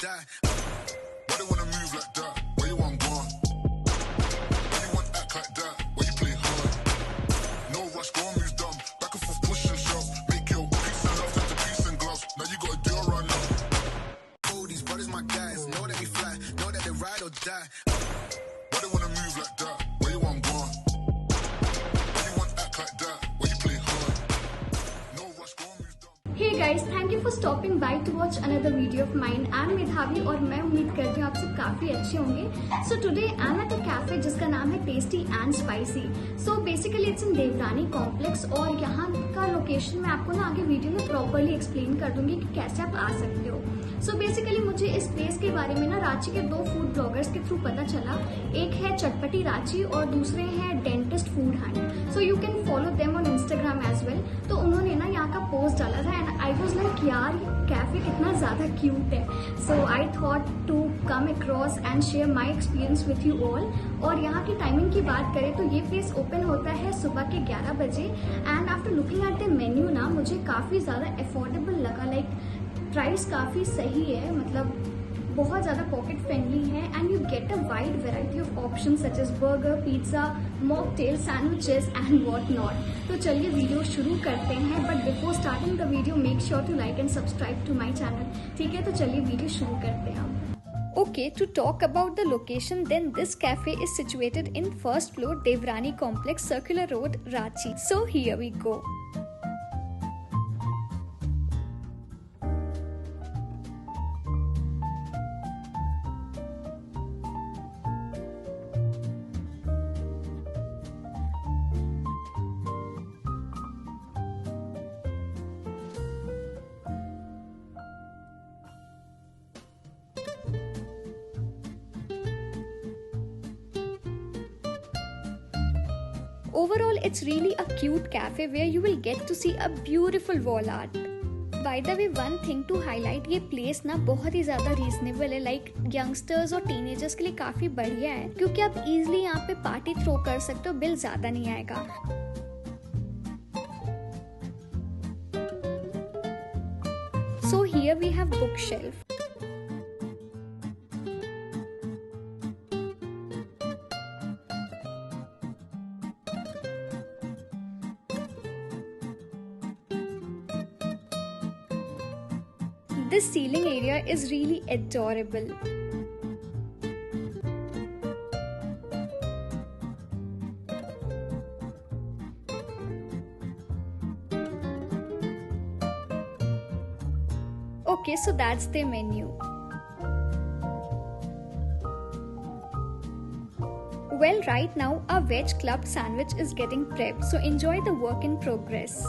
die. Why they wanna move like that? Where you want gone? Why you want act like that? Why you play hard? No rush, go and move dumb. Back and forth, push and shove. Make your peace and love into peace and gloves. Now you gotta do it right now. Oh, these brothers my guys. Know that they fly, know that they ride or die. Why they wanna move like that? Where you want gone? Why you want act like that? Why you play hard? No rush, go and move dumb. Hey guys, thank you for stopping by to watch another video of mine. I'm मेधावी और मैं उम्मीद करती हूँ आप सब काफी अच्छे होंगे. So today I'm at a cafe जिसका नाम है Tasty and Spicy. So basically it's in देवरानी कॉम्प्लेक्स और यहाँ का लोकेशन मैं आपको ना आगे वीडियो में प्रॉपरली एक्सप्लेन कर दूंगी कि कैसे आप आ सकते हो. So basically मुझे इस प्लेस के बारे में ना रांची के 2 फूड ब्लॉगर्स के थ्रू पता चला. एक है चटपटी रांची और दूसरे हैं dentist food Hunt. So you can follow them on Instagram as well. तो उन्होंने ना यहाँ का पोस्ट डाला था एंड आई वाज लाइक यार कैफे कितना ज्यादा क्यूट है. So I thought to come across and share my experience with you all. और यहाँ की टाइमिंग की बात करें तो ये प्लेस ओपन होता है सुबह के 11 बजे and after looking at the menu ना मुझे काफी ज्यादा अफोर्डेबल लगा. लाइक प्राइस काफी सही है, मतलब बहुत ज्यादा पॉकेट फ्रेंडली है and you get a wide variety of option such as burger, pizza, mocktail, sandwiches and what not. तो चलिए वीडियो शुरू करते हैं, but before starting the video make sure to like and subscribe to my channel. ठीक है, तो चलिए video शुरू करते हैं. Okay, to talk about the location, then this cafe is situated in first floor Devrani Complex, Circular Road, Ranchi. So here we go. Overall, it's really a cute cafe where you will get to see a beautiful wall art. By the way, one thing to highlight, ये place ना बहुत ही ज़्यादा reasonable है. Like youngsters और teenagers के लिए काफ़ी बढ़िया है क्योंकि आप easily यहाँ पे पार्टी थ्रो कर सकते हो, बिल ज़्यादा नहीं आएगा. So here we have bookshelf. This ceiling area is really adorable. Okay, so that's the menu. Well, right now our veg club sandwich is getting prepped, so enjoy the work in progress.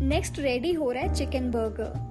Next ready हो रहा है chicken burger.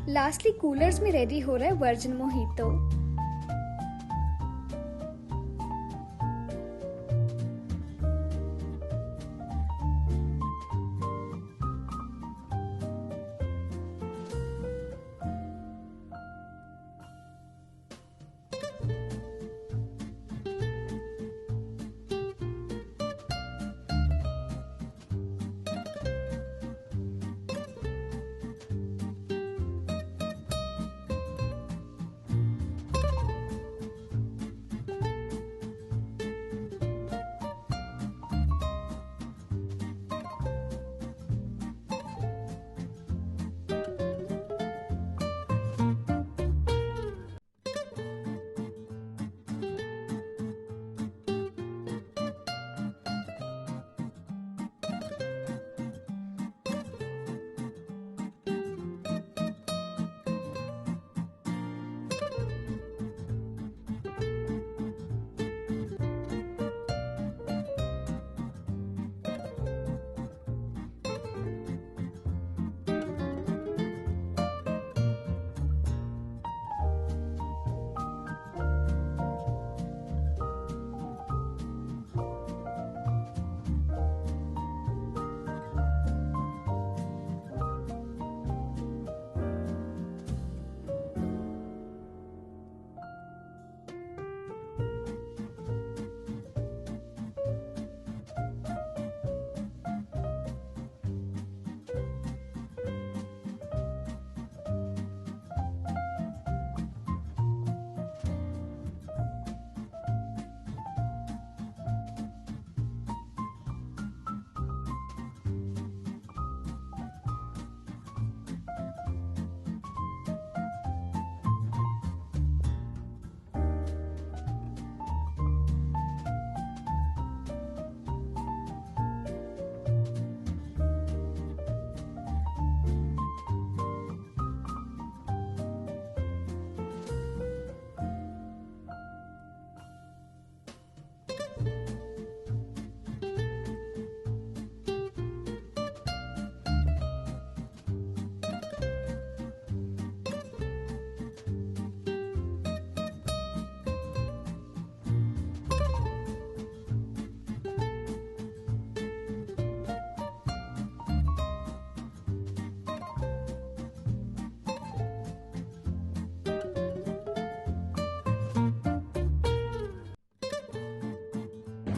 Lastly coolers में ready हो रहा है virgin mojito.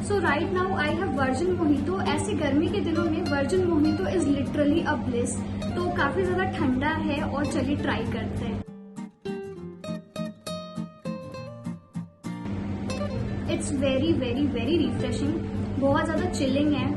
So right now I have virgin mojito. ऐसे गर्मी के दिनों में virgin mojito is literally a bliss. तो काफी ज्यादा ठंडा है और चलिए ट्राई करते हैं। It's very very very refreshing, बहुत ज्यादा चिलिंग है।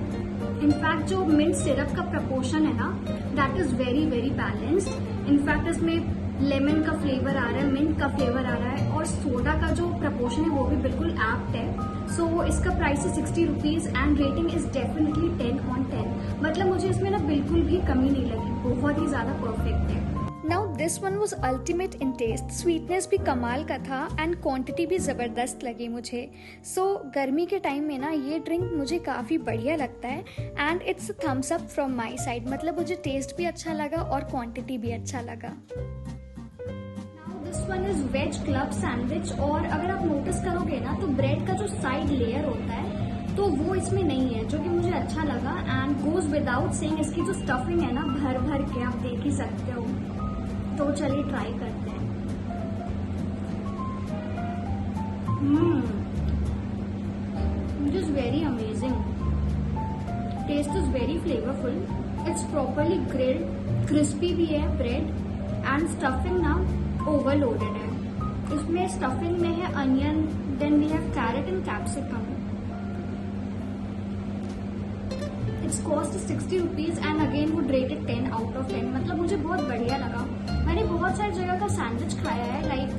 इनफैक्ट जो मिंट सिरप का प्रपोर्शन है ना, that is very very balanced. In fact इसमें लेमन का फ्लेवर आ रहा है, मिंट का फ्लेवर आ रहा है और सोडा का जो प्रपोर्शन है वो भी बिल्कुल एप्ट है। सो इसका प्राइस है 60 rupees and rating is definitely 10/10। मतलब मुझे इसमें ना बिल्कुल भी कमी नहीं लगी, बहुत ही ज्यादा परफेक्ट है। Now this one was ultimate in taste. Sweetness भी कमाल का था एंड क्वांटिटी भी ज़बरदस्त लगी मुझे। सो गर्मी के टाइम में ना ये ड्रिंक मुझे काफ़ी बढ़िया लगता है and it's thumbs up from my side. मतलब मुझे टेस्ट भी अच्छा लगा और क्वांटिटी भी अच्छा लगा। This one is veg club sandwich और अगर आप नोटिस करोगे ना तो ब्रेड का जो साइड लेयर होता है तो वो इसमें नहीं है, जो कि मुझे अच्छा लगा एंड गोज विदाउट सेइंग। इसकी जो स्टफिंग है ना भर भर के आप देख ही सकते हो। तो चलिए ट्राई करते हैं। It is very amazing, taste is very flavourful, it's properly grilled, crispy भी है ब्रेड एंड स्टफिंग ना ओवरलोडेड है। इसमें स्टफिंग में है onion, then we have carrot and capsicum. It's cost 60 rupees and again would rated 10/10। मतलब मुझे बहुत बढ़िया लगा। मैंने बहुत सारी जगह का सैंडविच खाया है, लाइक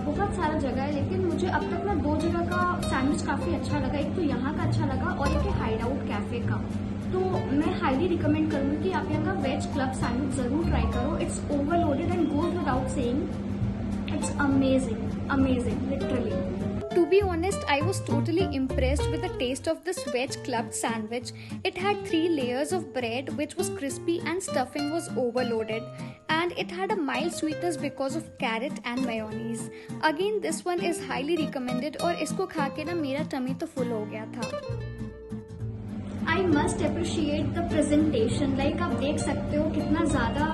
बहुत सारा जगह है, लेकिन मुझे अब तक ना 2 जगह का सैंडविच काफी अच्छा लगा। एक तो यहाँ का अच्छा लगा और एक है हाइड आउट कैफे का। तो मैं हाईली रिकमेंड करूंगी कि आप यहाँ का वेज क्लब सैंडविच जरूर ट्राई करो। It's overloaded and goes without saying. It's amazing, amazing literally. To be honest, I was totally impressed with the taste of this veg club sandwich. It had 3 layers of bread which was crispy and stuffing was overloaded. And it had a mild sweetness because of carrot and mayonnaise. Again, this one is highly recommended और इसको खा के ना मेरा tummy तो full हो गया था। I must appreciate the presentation. Like आप देख सकते हो कितना ज़्यादा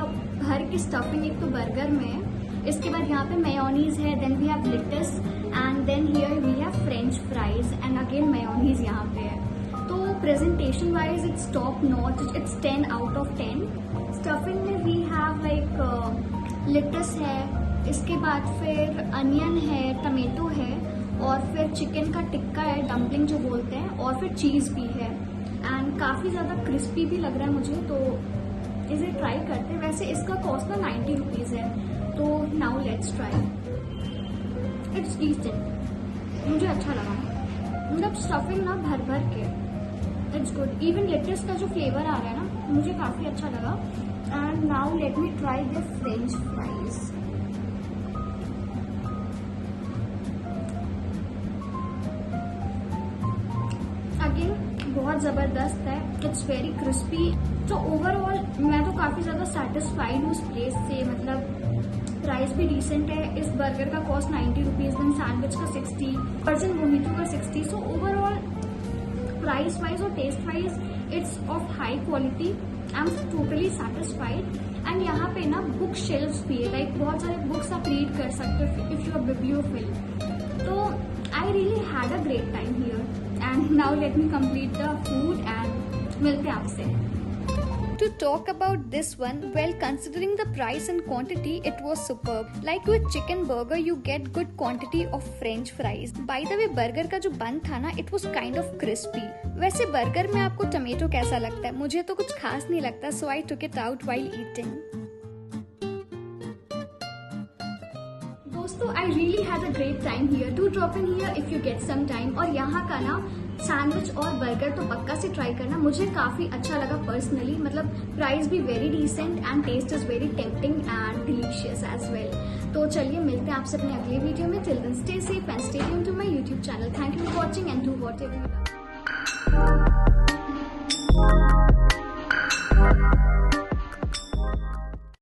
भर की स्टफिंग एक तो बर्गर में है। इसके बाद यहाँ पे मेयोनीज है, then we have lettuce and then here we have French fries and again mayonnaise यहाँ पे है। तो presentation wise it's top notch, it's 10/10। Stuffing में वी हैव लाइक लेटस है, इसके बाद फिर अनियन है, टमेटो है और फिर चिकन का टिक्का है, डम्पलिंग जो बोलते हैं, और फिर चीज़ भी है एंड काफ़ी ज़्यादा क्रिस्पी भी लग रहा है मुझे। तो इसे ट्राई करते हैं। वैसे इसका कॉस्ट ना 90 रुपीज़ है। तो now let's try. It's decent, मुझे अच्छा लगा। मतलब स्टफिंग ना भर भर के, इट्स गुड। इवन लेटस का जो फ्लेवर आ रहा है ना मुझे काफ़ी अच्छा लगा। And now let me try the French fries. Again बहुत ज़बरदस्त है, इट्स वेरी क्रिस्पी। तो ओवरऑल मैं तो काफ़ी ज़्यादा सेटिस्फाइड हूँ इस प्लेस से। मतलब प्राइस भी डिसेंट है। इस बर्गर का कॉस्ट 90 रुपीज़, देन सैंडविच का 60, वर्जिन मोहितो का 60। सो ओवरऑल प्राइस वाइज और taste wise it's of high quality. I am totally satisfied. And यहाँ पे ना बुक शेल्फ्स भी है, लाइक बहुत सारे बुक्स आप रीड कर सकते हो इफ यू आर बिब्लियोफिल। तो I really had a great time here and now let me complete the food and मिलते हैं आपसे। To talk about this one, well, considering the price and quantity, it was superb. Like with chicken burger, you get good quantity of French fries. By the way, burger का जो बन था ना, it was kind of crispy. वैसे burger में आपको tomato कैसा लगता है? मुझे तो कुछ खास नहीं लगता, so I took it out while eating. दोस्तों, I really had a great time here. Do drop in here if you get some time. और यहाँ का ना सैंडविच और बर्गर तो पक्का से ट्राई करना, मुझे काफ़ी अच्छा लगा पर्सनली। मतलब प्राइस भी very decent and taste is very tempting and delicious as well. तो चलिए मिलते हैं आपसे अपने अगले वीडियो में। Till then stay safe and stay tuned to my YouTube channel. Thank you for watching and do whatever you love.